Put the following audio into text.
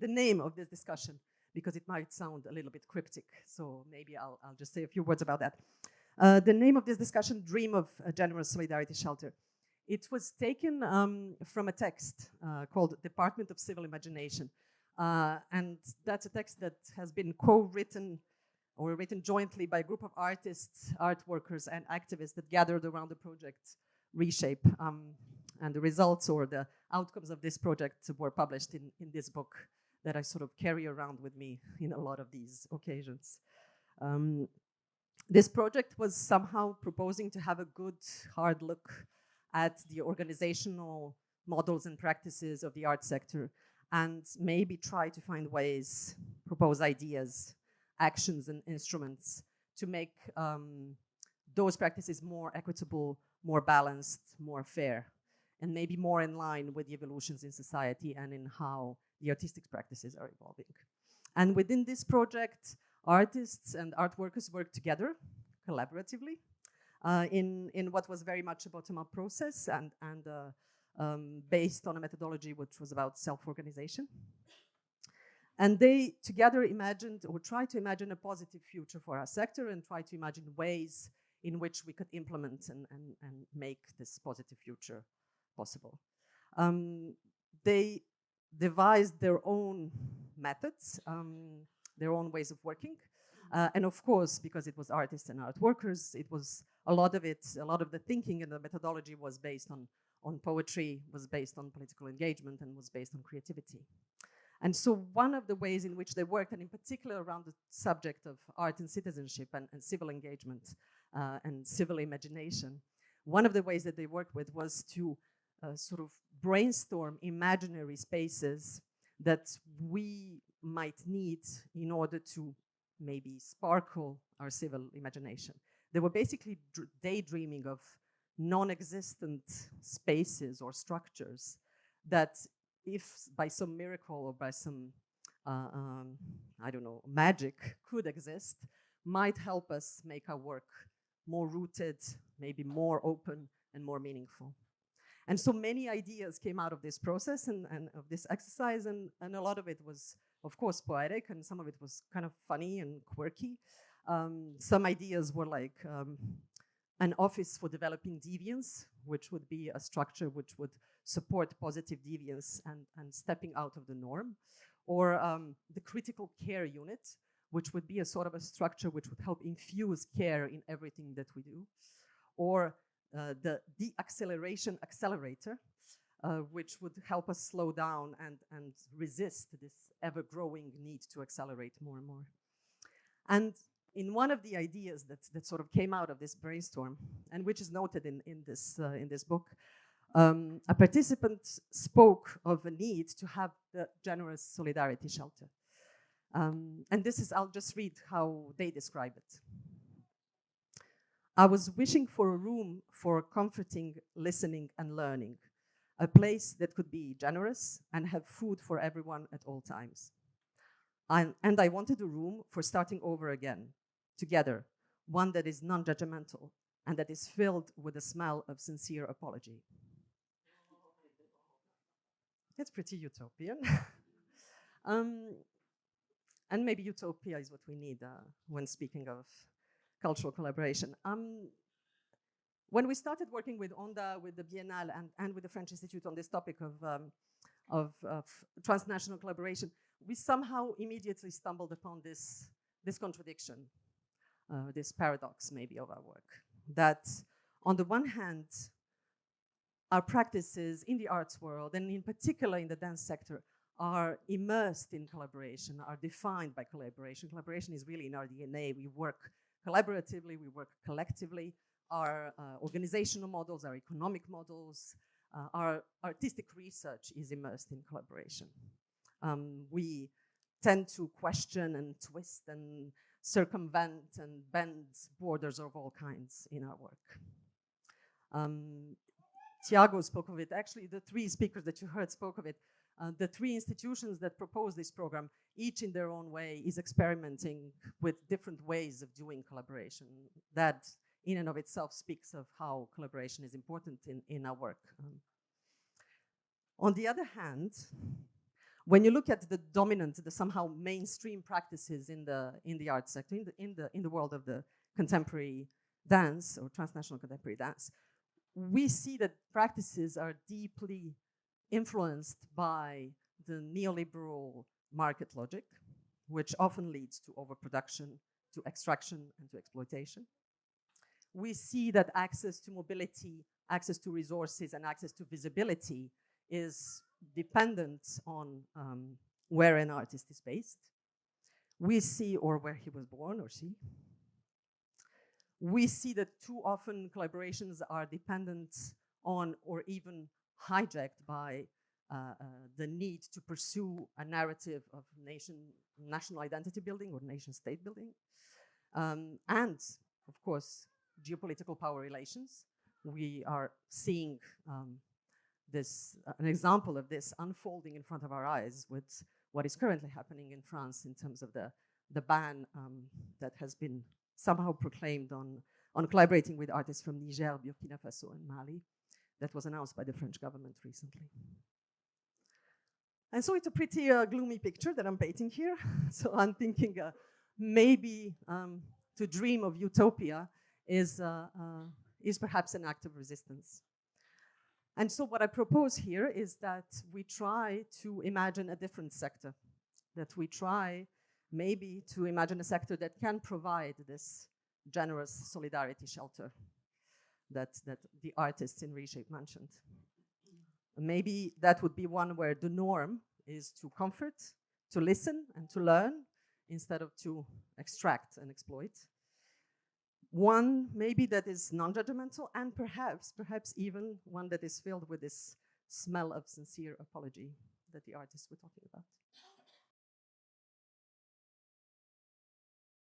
the name of this discussion, because it might sound a little bit cryptic. So maybe I'll just say a few words about that. The name of this discussion, Dream of a Generous Solidarity Shelter. It was taken from a text called Department of Civil Imagination. And that's a text that has been co-written or written jointly by a group of artists, art workers, and activists that gathered around the project Reshape. And the results or the outcomes of this project were published in this book that I sort of carry around with me in a lot of these occasions. This project was somehow proposing to have a good, hard look at the organizational models and practices of the art sector, and maybe try to find ways, propose ideas, actions, and instruments to make those practices more equitable, more balanced, more fair, and maybe more in line with the evolutions in society and in how the artistic practices are evolving. And within this project, artists and art workers work together collaboratively in what was very much a bottom-up process and based on a methodology which was about self-organization. And they together imagined or tried to imagine a positive future for our sector and tried to imagine ways in which we could implement and make this positive future possible. They devised their own methods, their own ways of working. And of course, because it was artists and art workers, it was a lot of the thinking and the methodology was based on poetry, was based on political engagement, and was based on creativity. And so one of the ways in which they worked, and in particular around the subject of art and citizenship and civil engagement and civil imagination, one of the ways that they worked with was to sort of brainstorm imaginary spaces that we might need in order to maybe sparkle our civil imagination. They were basically daydreaming of non-existent spaces or structures that, if by some miracle or by some, I don't know, magic could exist, might help us make our work more rooted, maybe more open and more meaningful. And so many ideas came out of this process and of this exercise, and a lot of it was, of course, poetic, and some of it was kind of funny and quirky. Some ideas were like an office for developing deviance, which would be a structure which would support positive deviance and stepping out of the norm, or the critical care unit, which would be a sort of a structure which would help infuse care in everything that we do, or the de-acceleration accelerator, which would help us slow down and resist this ever-growing need to accelerate more and more. And in one of the ideas that sort of came out of this brainstorm, and which is noted in this book, a participant spoke of a need to have the generous solidarity shelter. And this is, I'll just read how they describe it. I was wishing for a room for comforting, listening, and learning, a place that could be generous and have food for everyone at all times. And I wanted a room for starting over again, together, one that is non-judgmental and that is filled with the smell of sincere apology. It's pretty utopian. And maybe utopia is what we need when speaking of cultural collaboration. When we started working with Onda, with the Biennale, and with the French Institute on this topic of transnational collaboration, we somehow immediately stumbled upon this contradiction, this paradox maybe of our work. That on the one hand, our practices in the arts world, and in particular in the dance sector, are immersed in collaboration, are defined by collaboration. Collaboration is really in our DNA. We work collaboratively, we work collectively. Our organizational models, our economic models, our artistic research is immersed in collaboration. We tend to question and twist and circumvent and bend borders of all kinds in our work. Tiago spoke of it. Actually, the three speakers that you heard spoke of it. The three institutions that propose this program, each in their own way, is experimenting with different ways of doing collaboration. That, in and of itself, speaks of how collaboration is important in our work. On the other hand, When you look at the dominant, the somehow mainstream practices in the art sector, in the world of the contemporary dance or transnational contemporary dance, we see that practices are deeply influenced by the neoliberal market logic, which often leads to overproduction, to extraction, and to exploitation. We see that access to mobility, access to resources, and access to visibility is dependent on where an artist is based. We see, or where he was born, or she. We see that too often collaborations are dependent on, or even hijacked by, the need to pursue a narrative of national identity building or nation state building. And, of course, geopolitical power relations. We are seeing an example of this unfolding in front of our eyes with what is currently happening in France in terms of the ban that has been somehow proclaimed on collaborating with artists from Niger, Burkina Faso, and Mali, that was announced by the French government recently. And so it's a pretty gloomy picture that I'm painting here. So I'm thinking maybe to dream of utopia is perhaps an act of resistance. And so what I propose here is that we try to imagine a different sector, that we try maybe to imagine a sector that can provide this generous solidarity shelter that the artists in Reshape mentioned. Maybe that would be one where the norm is to comfort, to listen, and to learn, instead of to extract and exploit. One maybe that is non-judgmental, and perhaps even one that is filled with this smell of sincere apology that the artists were talking about.